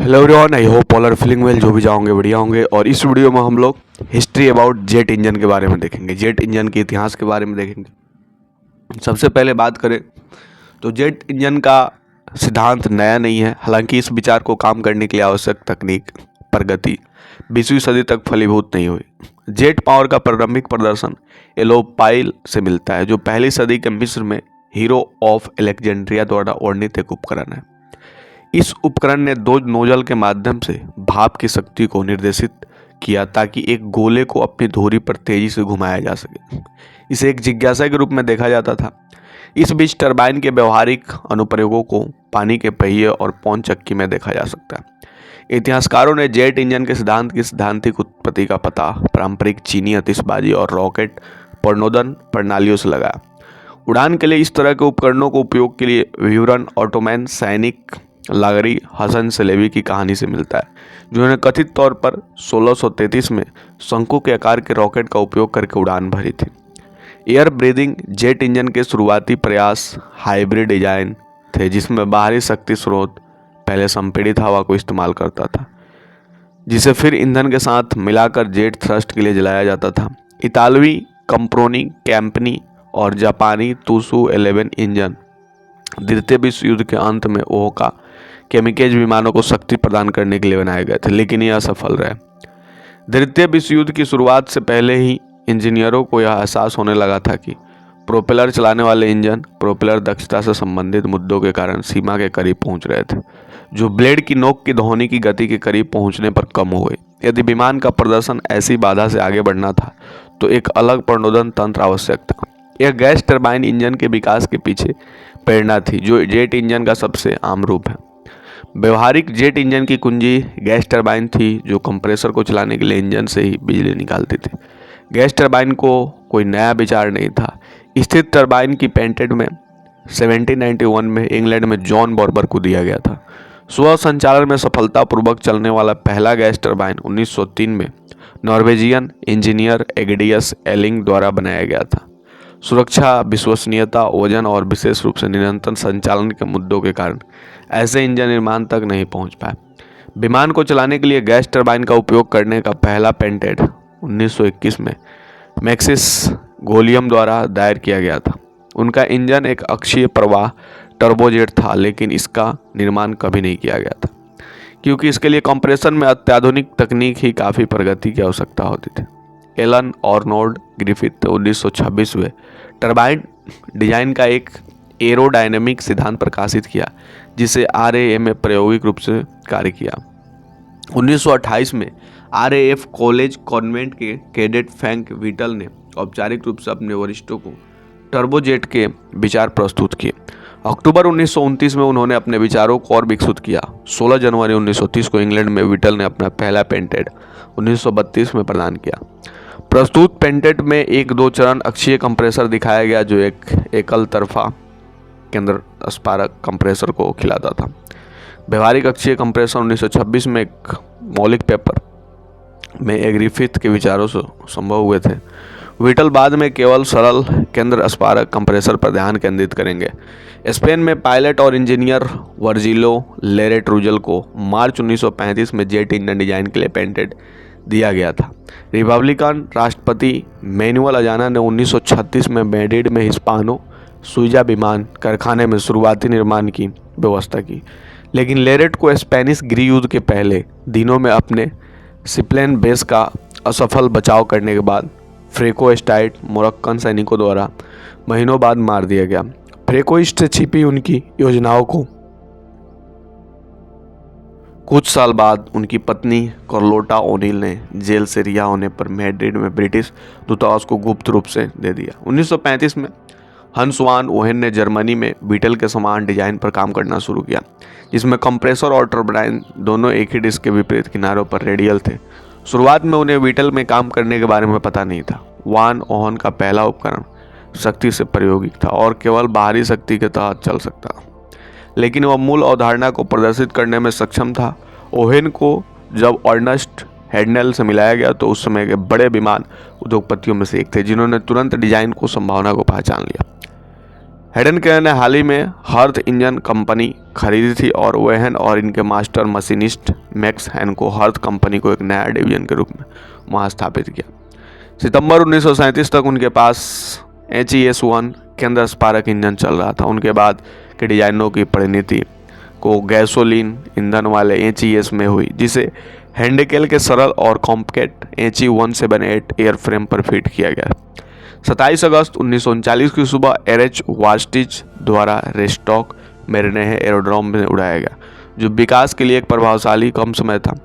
Hello everyone, I hope all are feeling well. जो भी जाओगे बढ़िया होंगे। और इस वीडियो में हम लोग हिस्ट्री अबाउट जेट इंजन के बारे में देखेंगे, जेट इंजन के इतिहास के बारे में देखेंगे। सबसे पहले बात करें तो जेट इंजन का सिद्धांत नया नहीं है, हालांकि इस विचार को काम करने के लिए आवश्यक तकनीक प्रगति 20वीं सदी तक फलीभूत नहीं हुई। जेट पावर का प्रारंभिक प्रदर्शन एलोपाइल से मिलता है, जो पहली सदी के मिस्र में हीरो ऑफ एलेक्जेंड्रिया द्वारा वर्णित एक उपकरण है। इस उपकरण ने दो नोजल के माध्यम से भाप की शक्ति को निर्देशित किया ताकि एक गोले को अपनी धुरी पर तेजी से घुमाया जा सके। इसे एक जिज्ञासा के रूप में देखा जाता था। इस बीच टरबाइन के व्यवहारिक अनुप्रयोगों को पानी के पहिए और पवन चक्की में देखा जा सकता है। इतिहासकारों ने जेट इंजन के सिद्धांत की सैद्धांतिक उत्पत्ति का पता पारंपरिक चीनी आतिशबाजी और रॉकेट प्रणोदन प्रणालियों से लगाया। उड़ान के लिए इस तरह के उपकरणों को उपयोग के लिए विवरण ऑटोमैन सैनिक लागरी हसन सलेवी की कहानी से मिलता है, जिन्होंने कथित तौर पर 1633 में शंकु के आकार के रॉकेट का उपयोग करके उड़ान भरी थी। एयर ब्रीदिंग जेट इंजन के शुरुआती प्रयास हाइब्रिड डिजाइन थे, जिसमें बाहरी शक्ति स्रोत पहले संपीड़ित हवा को इस्तेमाल करता था, जिसे फिर ईंधन के साथ मिलाकर जेट थ्रस्ट के लिए जलाया जाता था। इतालवी कंप्रोनी कैंपनी और जापानी तुसु 11 इंजन द्वितीय विश्व युद्ध के अंत में ओका केमिकेज विमानों को शक्ति प्रदान करने के लिए बनाए गए थे, लेकिन यह असफल रहे। द्वितीय विश्व युद्ध की शुरुआत से पहले ही इंजीनियरों को यह एहसास होने लगा था कि प्रोपेलर चलाने वाले इंजन प्रोपेलर दक्षता से संबंधित मुद्दों के कारण सीमा के करीब पहुंच रहे थे, जो ब्लेड की नोक की ध्वनि की गति के करीब पहुंचने पर कम हो गई। यदि विमान का प्रदर्शन ऐसी बाधा से आगे बढ़ना था तो एक अलग प्रणोदन तंत्र आवश्यक था। यह गैस टरबाइन इंजन के विकास के पीछे प्रेरणा थी, जो जेट इंजन का सबसे आम रूप है। व्यवहारिक जेट इंजन की कुंजी गैस टरबाइन थी, जो कंप्रेसर को चलाने के लिए इंजन से ही बिजली निकालती थी। गैस टरबाइन को कोई नया विचार नहीं था। स्थिर टरबाइन की पेटेंट में 1791 में इंग्लैंड में जॉन बॉर्बर को दिया गया था। स्व संचालन में सफलतापूर्वक चलने वाला पहला गैस टरबाइन 1903 में नॉर्वेजियन इंजीनियर एगडियस एलिंग द्वारा बनाया गया था। सुरक्षा, विश्वसनीयता, वजन और विशेष रूप से निरंतर संचालन के मुद्दों के कारण ऐसे इंजन निर्माण तक नहीं पहुंच पाए। विमान को चलाने के लिए गैस टरबाइन का उपयोग करने का पहला पेटेंट 1921 में मैक्सिस गोलियम द्वारा दायर किया गया था। उनका इंजन एक अक्षीय प्रवाह टर्बोजेट था, लेकिन इसका निर्माण कभी नहीं किया गया था क्योंकि इसके लिए कंप्रेशन में अत्याधुनिक तकनीक ही काफ़ी प्रगति की आवश्यकता होती थी। एलन ऑर्नोल्ड ग्रिफिथ 1926 में टरबाइन डिजाइन का एक एरोडायनेमिक सिद्धांत प्रकाशित किया, जिसे RAF में प्रायोगिक रूप से कार्य किया। 1928 में RAF कॉलेज कॉन्वेंट के कैडेट फ्रैंक व्हीटल ने औपचारिक रूप से अपने वरिष्ठों को टर्बोजेट के विचार प्रस्तुत किए। अक्टूबर 1929 में उन्होंने अपने विचारों को और विकसित किया। 16 जनवरी 1930 को इंग्लैंड में व्हीटल ने अपना पहला पेटेंट 1932 में प्रदान किया। प्रस्तुत पेटेंट में एक 2 चरण अक्षीय कंप्रेसर दिखाया गया, जो एक एकल तरफा केंद्र स्पारक कंप्रेसर को खिलाता था। व्यवहारिक अक्षीय कंप्रेसर 1926 में एक मौलिक पेपर में ग्रिफिथ के विचारों से संभव हुए थे। व्हीटल बाद में केवल सरल केंद्र स्पारक कंप्रेसर पर ध्यान केंद्रित करेंगे। स्पेन में पायलट और इंजीनियर वर्जिलो लेरेट रूजल को मार्च 1935 में जेट इंजन डिजाइन के लिए पेटेंट दिया गया था। रिपब्लिकन राष्ट्रपति मैनुअल अजाना ने 1936 में मैड्रिड में हिस्पानो सुइजा विमान कारखाने में शुरुआती निर्माण की व्यवस्था की, लेकिन लेरेट को स्पेनिश गृह युद्ध के पहले दिनों में अपने सिप्लेन बेस का असफल बचाव करने के बाद फ्रेकोस्टाइट मोरक्कन सैनिकों द्वारा महीनों बाद मार दिया गया। फ्रेकोइस्ट से छिपी उनकी योजनाओं को कुछ साल बाद उनकी पत्नी कार्लोटा ओनिल ने जेल से रिहा होने पर मैड्रिड में ब्रिटिश दूतावास को गुप्त रूप से दे दिया। 1935 में हंस वान ओहेन ने जर्मनी में बीटल के समान डिजाइन पर काम करना शुरू किया, जिसमें कंप्रेसर और टर्बाइन दोनों एक ही डिस्क के विपरीत किनारों पर रेडियल थे। शुरुआत में उन्हें बीटल में काम करने के बारे में पता नहीं था। वान ओहन का पहला उपकरण शक्ति से प्रायोगिक था और केवल बाहरी शक्ति के तहत चल सकता था, लेकिन वह मूल अवधारणा को प्रदर्शित करने में सक्षम था। ओहेन को जब अर्नस्ट हैंडल से मिलाया गया तो उस समय के बड़े विमान उद्योगपतियों में से एक थे, जिन्होंने तुरंत डिजाइन को संभावना को पहचान लिया। हेडेनकेयर ने हाल ही में हर्थ इंजन कंपनी खरीदी थी और वेहन और इनके मास्टर मशीनिस्ट मैक्स हैन को हर्थ कंपनी को एक नया डिवीजन के रूप में वहाँ स्थापित किया। सितंबर 1937 तक उनके पास HES-1 केंद्र स्पार्क इंजन चल रहा था। उनके बाद के डिजाइनों की परिणति को गैसोलीन ईंधन वाले HES में हुई, जिसे हेंडेकेल के सरल और कॉम्पैक्ट HE-178 एयरफ्रेम पर फिट किया गया। 27 अगस्त 1939 की सुबह RH वास्टिज द्वारा रेस्टॉक मेरिनेहे एरोड्रोम में उड़ाया गया, जो विकास के लिए एक प्रभावशाली कम समय था।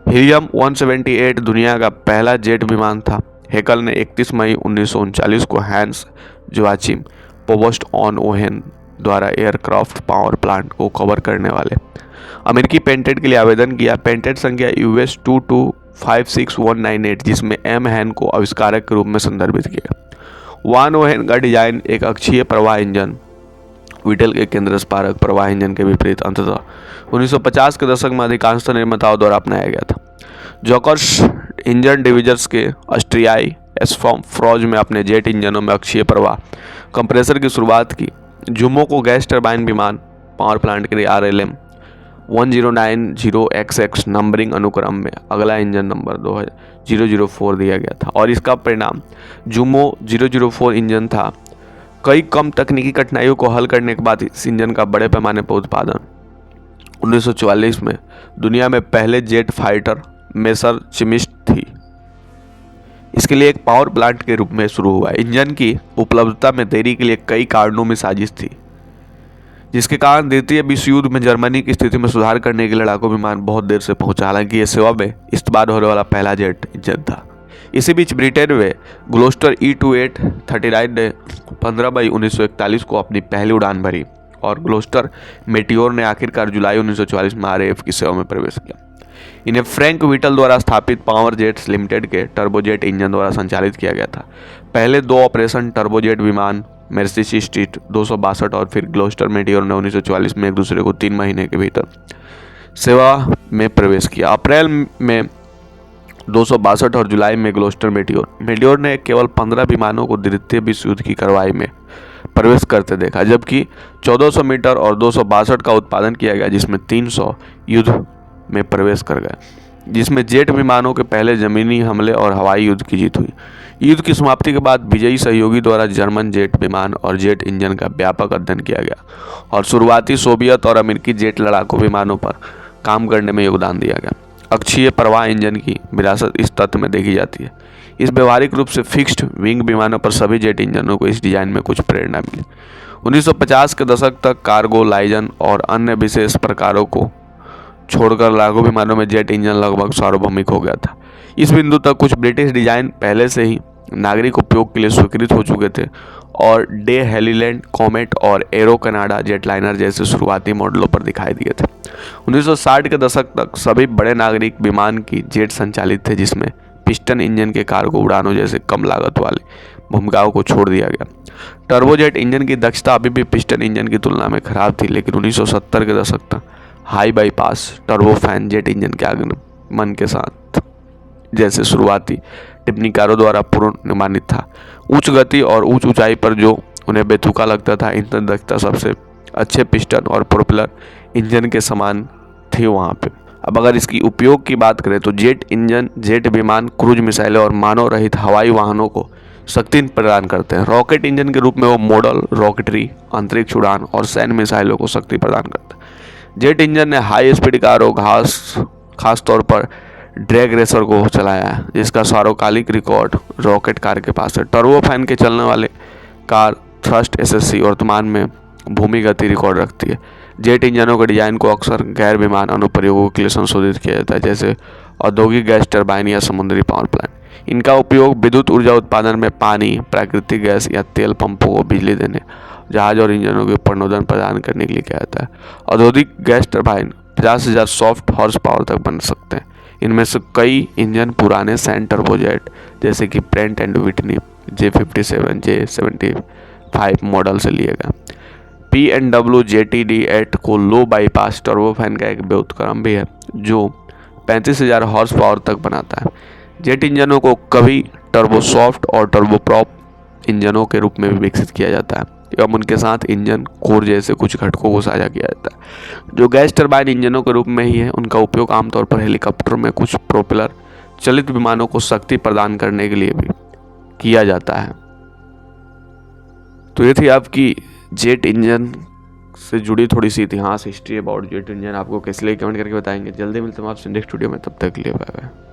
हीलियम 178 दुनिया का पहला जेट विमान था। हेकल ने 31 मई 1939 को हैंस जोआचिम पोस्ट ऑन ओहेन द्वारा एयरक्राफ्ट पावर प्लांट को कवर करने वाले अमेरिकी पेटेंट के लिए आवेदन किया। पेटेंट संख्या US 2256198, जिसमें M हैन को आविष्कारक के रूप में संदर्भित किया। वान ओहेन का डिजाइन एक अक्षीय प्रवाह इंजन विटल के केंद्र स्पार्क प्रवाह इंजन के विपरीत अंततः 1950 के दशक में अधिकांश निर्माताओं द्वारा अपनाया गया था। जॉकर्स इंजन डिविजर्स के ऑस्ट्रियाई एसफॉर्म फ्रॉज में अपने जेट इंजनों में अक्षीय प्रवाह कंप्रेसर की शुरुआत की। जुमो को गैस टरबाइन विमान पावर प्लांट के लिए RLM 1090XX नंबरिंग अनुक्रम में अगला इंजन नंबर 004 दिया गया था और इसका परिणाम जुमो 004 इंजन था। कई कम तकनीकी कठिनाइयों को हल करने के बाद इस इंजन का बड़े पैमाने पर उत्पादन 1944 में दुनिया में पहले जेट फाइटर मेसर चिमिस्ट थी इसके लिए एक पावर प्लांट के रूप में शुरू हुआ। इंजन की उपलब्धता में देरी के लिए कई कारणों में साजिश थी, जिसके कारण द्वितीय विश्व युद्ध में जर्मनी की स्थिति में सुधार करने के लिए लड़ाकू विमान बहुत देर से पहुंचा। हालांकि यह सेवा में इस्तेमाल होने वाला पहला जेट इंजन था। इसी बीच ब्रिटेन में ग्लोस्टर E-2839 ने 15 मई 1941 को अपनी पहली उड़ान भरी और ग्लोस्टर मेटियोर ने आखिरकार जुलाई 1944 में RAF की सेवा में प्रवेश किया। इन्हें फ्रैंक व्हिटल द्वारा स्थापित पावर जेट्स लिमिटेड के टर्बोजेट इंजन द्वारा संचालित किया गया था। पहले 2 ऑपरेशन टर्बोजेट विमान मेर्सी स्ट्रीट 262 और फिर ग्लोस्टर मेटियोर ने 1944 में एक दूसरे को 3 महीने के भीतर सेवा में प्रवेश किया। अप्रैल में 262 और जुलाई में ग्लोस्टर मेटियोर ने केवल 15 विमानों को द्वितीय विश्व युद्ध की कार्रवाई में प्रवेश करते देखा, जबकि 1400 मीटर और 262 का उत्पादन किया गया, जिसमें 300 युद्ध में प्रवेश कर गए, जिसमें जेट विमानों के पहले जमीनी हमले और हवाई युद्ध की जीत हुई। युद्ध की समाप्ति के बाद विजयी सहयोगी द्वारा जर्मन जेट विमान और जेट इंजन का व्यापक अध्ययन किया गया और शुरुआती सोवियत और अमेरिकी जेट लड़ाकू विमानों पर काम करने में योगदान दिया गया। अक्षीय प्रवाह इंजन की विरासत इस तथ्य में देखी जाती है। इस व्यवहारिक रूप से फिक्स्ड विंग विमानों पर सभी जेट इंजनों को इस डिजाइन में कुछ प्रेरणा मिली। 1950 के दशक तक कार्गो लाइजन और अन्य विशेष प्रकारों को छोड़कर लड़ाकू विमानों में जेट इंजन लगभग सार्वभौमिक हो गया था। इस बिंदु तक कुछ ब्रिटिश डिजाइन पहले से ही नागरिक उपयोग के लिए स्वीकृत हो चुके थे और डे हेलीलैंड, कॉमेट और एरो कनाडा जेटलाइनर जैसे शुरुआती मॉडलों पर दिखाई दिए थे। 1960 के दशक तक सभी बड़े नागरिक विमान की जेट संचालित थे, जिसमें पिस्टन इंजन के कार्गो उड़ानों जैसे कम लागत वाले भूमिकाओं को छोड़ दिया गया। टर्बोजेट इंजन की दक्षता अभी भी पिस्टन इंजन की तुलना में खराब थी, लेकिन 1970 के दशक तक high bypass turbofan jet engine के आगमन के साथ जैसे शुरुआती टिप्पणीकारों द्वारा पूर्ण निर्माणित था। उच्च गति और उच्च ऊंचाई पर जो उन्हें बेतुका लगता था, ईंधन दक्षता सबसे अच्छे पिस्टन और प्रोपेलर इंजन के समान थी वहाँ पे। अब अगर इसकी उपयोग की बात करें तो जेट इंजन जेट विमान, क्रूज मिसाइलें और मानव रहित हवाई वाहनों को शक्ति प्रदान करते हैं। रॉकेट इंजन के रूप में वो मॉडल रॉकेटरी, अंतरिक्ष उड़ान और सैन्य मिसाइलों को शक्ति प्रदान करते हैं। जेट इंजन ने हाई स्पीड कारों, खास तौर पर ड्रैग रेसर को चलाया है, जिसका सार्वकालिक रिकॉर्ड रॉकेट कार के पास है। टर्बोफैन के चलने वाले कार थ्रस्ट SSC वर्तमान में भूमि गति रिकॉर्ड रखती है। जेट इंजनों के डिजाइन को अक्सर गैर विमान अनुप्रयोगों के लिए संशोधित किया जाता है, जैसे औद्योगिक गैस टरबाइन या समुद्री पावर प्लांट। इनका उपयोग विद्युत ऊर्जा उत्पादन में पानी, प्राकृतिक गैस या तेल पंपों को बिजली देने, जहाज और इंजनों के प्रणोदन प्रदान करने के लिए किया जाता है। औद्योगिक gas turbine 50,000 soft horse power तक बन सकते हैं। इनमें से कई इंजन पुराने सैन टर्बोजेट जैसे कि Brent and Whitney J57, J75 model से लिए गए। P&W JTD8 को लो बाईपास टर्बोफैन का एक व्युत्क्रम भी है, जो 35,000 हॉर्स पावर तक बनाता है। जेट इंजनों को कभी टर्बोसॉफ्ट और टर्बोप्रॉप इंजनों के रूप में भी विकसित किया जाता है। एवं उनके साथ इंजन कोर जैसे कुछ घटकों को साझा किया जाता है जो गैस टरबाइन इंजनों के रूप में ही है। उनका उपयोग आमतौर पर हेलीकॉप्टर में कुछ प्रोपेलर चलित विमानों को शक्ति प्रदान करने के लिए भी किया जाता है। तो ये थी आपकी जेट इंजन से जुड़ी थोड़ी सी इतिहास, हिस्ट्री अबाउट जेट इंजन। आपको कैसे लगी कमेंट करके बताएंगे। जल्दी मिलते हैं आपसे नेक्स्ट वीडियो में, तब तक के लिए बाय बाय।